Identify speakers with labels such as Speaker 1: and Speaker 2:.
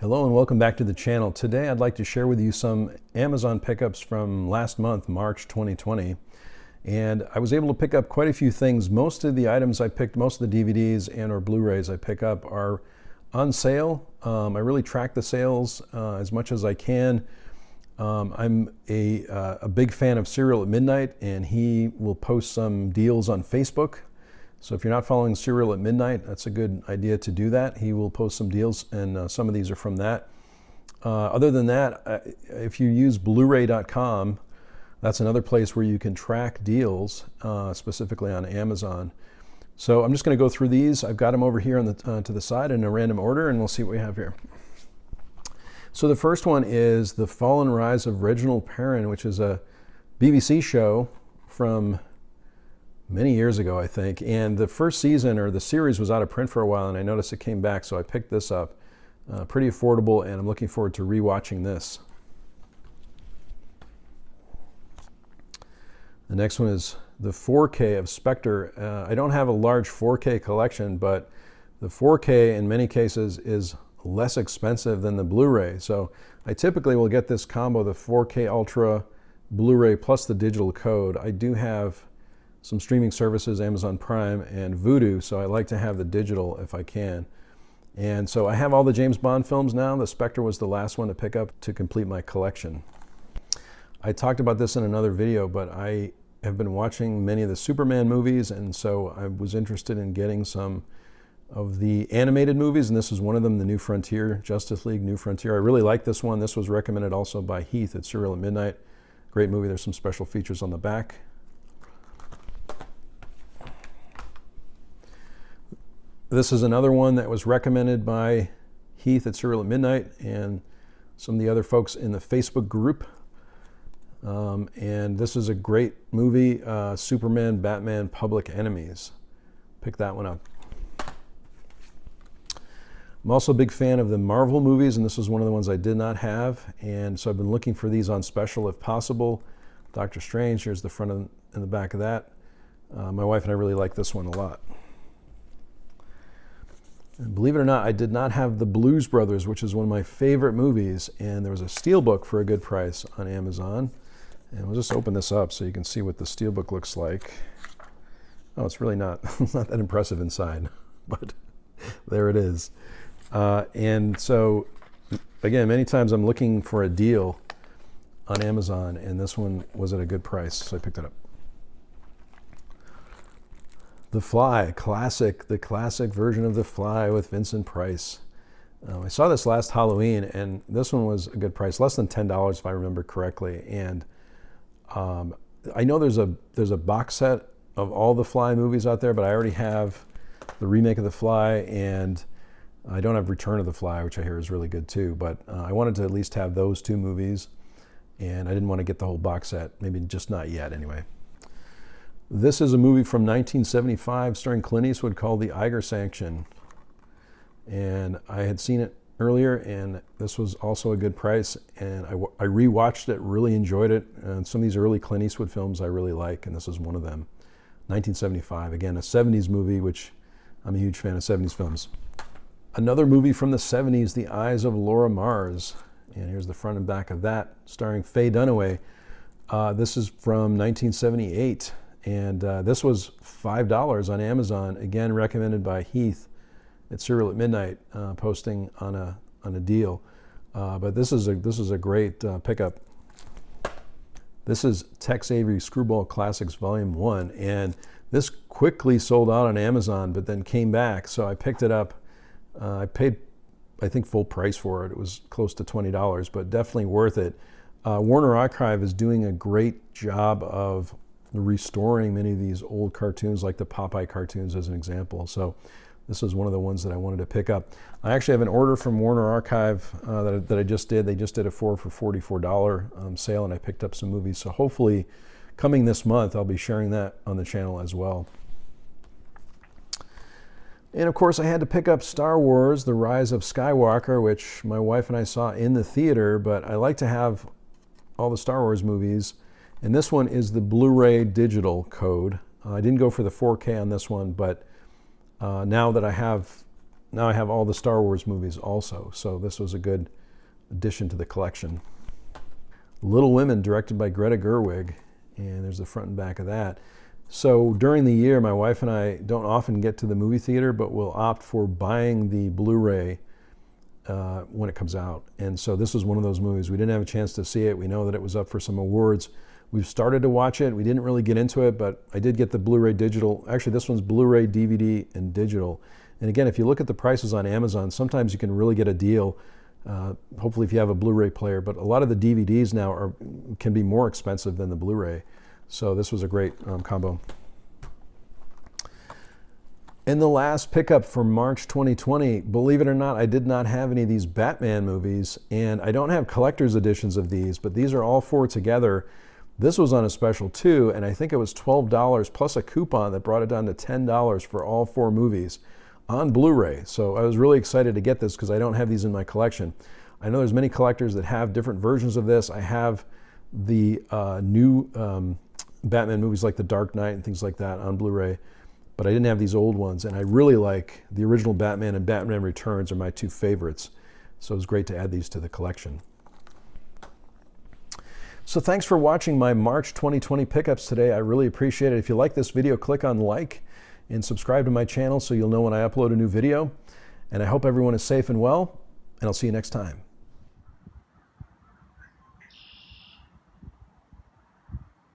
Speaker 1: Hello and welcome back to the channel. Today I'd like to share with you some Amazon pickups from last month, March 2020. And I was able to pick up quite a few things. Most of the items I picked, most of the DVDs and or Blu-rays I pick up are on sale. I really track the sales as much as I can. I'm a big fan of Serial at Midnight, and he will post some deals on Facebook. So if you're not following Serial at Midnight, that's a good idea to do that. He will post some deals, and some of these are from that. Other than that, if you use Blu-ray.com, that's another place where you can track deals, specifically on Amazon. So I'm just going to go through these. I've got them over here on the, to the side in a random order, and we'll see what we have here. So the first one is The Fall and Rise of Reginald Perrin, which is a BBC show from many years ago, I think. And the first season, or the series, was out of print for a while, and I noticed it came back, so I picked this up. Pretty affordable, and I'm looking forward to rewatching this. The next one is the 4K of Spectre. I don't have a large 4K collection, but the 4K in many cases is less expensive than the Blu-ray. So I typically will get this combo, the 4K Ultra Blu-ray plus the digital code. I do have some streaming services, Amazon Prime and Vudu, so I like to have the digital if I can. And so I have all the James Bond films now. The Spectre was the last one to pick up to complete my collection. I talked about this in another video, but I have been watching many of the Superman movies, and so I was interested in getting some of the animated movies, and this is one of them, The New Frontier, Justice League New Frontier. I really like this one. This was recommended also by Heath at Serial at Midnight. Great movie. There's some special features on the back. This is another one that was recommended by Heath at Serial at Midnight and some of the other folks in the Facebook group. And this is a great movie, Superman, Batman, Public Enemies. Pick that one up. I'm also a big fan of the Marvel movies, and this is one of the ones I did not have. And so I've been looking for these on special if possible. Doctor Strange, here's the front and the back of that. My wife and I really like this one a lot. And believe it or not, I did not have The Blues Brothers, which is one of my favorite movies, and there was a steelbook for a good price on Amazon. And we'll just open this up so you can see what the steelbook looks like. Oh, it's really not, it's not that impressive inside, but there it is. And so, again, many times I'm looking for a deal on Amazon, and this one was at a good price, so I picked it up. The Fly, the classic version of The Fly with Vincent Price. I saw this last Halloween, and this one was a good price, less than $10 if I remember correctly. And I know there's a box set of all the Fly movies out there, but I already have the remake of The Fly, and I don't have Return of the Fly, which I hear is really good too. But I wanted to at least have those two movies, and I didn't want to get the whole box set, maybe just not yet anyway. This is a movie from 1975 starring Clint Eastwood called The Eiger Sanction. And I had seen it earlier, and this was also a good price. And I rewatched it, really enjoyed it. And some of these early Clint Eastwood films I really like, and this is one of them. 1975, again, a 70s movie, which I'm a huge fan of 70s films. Another movie from the 70s, The Eyes of Laura Mars. And here's the front and back of that, starring Faye Dunaway. This is from 1978. And this was $5 on Amazon, again recommended by Heath at Serial at Midnight, posting on a deal. But this is a great pickup. This is Tex Avery Screwball Classics Volume 1, and this quickly sold out on Amazon, but then came back. So I picked it up. I paid, I think, full price for it. It was close to $20, but definitely worth it. Warner Archive is doing a great job of restoring many of these old cartoons, like the Popeye cartoons as an example. So this is one of the ones that I wanted to pick up. I actually have an order from Warner Archive that I just did. They just did a 4 for $44 sale, and I picked up some movies. So hopefully coming this month, I'll be sharing that on the channel as well. And of course, I had to pick up Star Wars, The Rise of Skywalker, which my wife and I saw in the theater, but I like to have all the Star Wars movies. And this one is the Blu-ray digital code. I didn't go for the 4K on this one, but now that I have now I have all the Star Wars movies also, so this was a good addition to the collection. Little Women, directed by Greta Gerwig, and there's the front and back of that. So during the year, my wife and I don't often get to the movie theater, but we'll opt for buying the Blu-ray when it comes out. And so this was one of those movies. We didn't have a chance to see it. We know that it was up for some awards. We've started to watch it. We didn't really get into it, but I did get the Blu-ray digital. Actually, this one's Blu-ray, DVD, and digital. And again, if you look at the prices on Amazon, sometimes you can really get a deal. Hopefully if you have a Blu-ray player, but a lot of the DVDs now can be more expensive than the Blu-ray. So this was a great combo. And the last pickup for March 2020, believe it or not, I did not have any of these Batman movies, and I don't have collector's editions of these, but these are all four together. This was on a special too, and I think it was $12 plus a coupon that brought it down to $10 for all four movies on Blu-ray. So I was really excited to get this because I don't have these in my collection. I know there's many collectors that have different versions of this. I have the new Batman movies like The Dark Knight and things like that on Blu-ray, but I didn't have these old ones, and I really like the original Batman and Batman Returns are my two favorites. So it was great to add these to the collection. So thanks for watching my March 2020 pickups today. I really appreciate it. If you like this video, click on like and subscribe to my channel so you'll know when I upload a new video. And I hope everyone is safe and well, and I'll see you next time.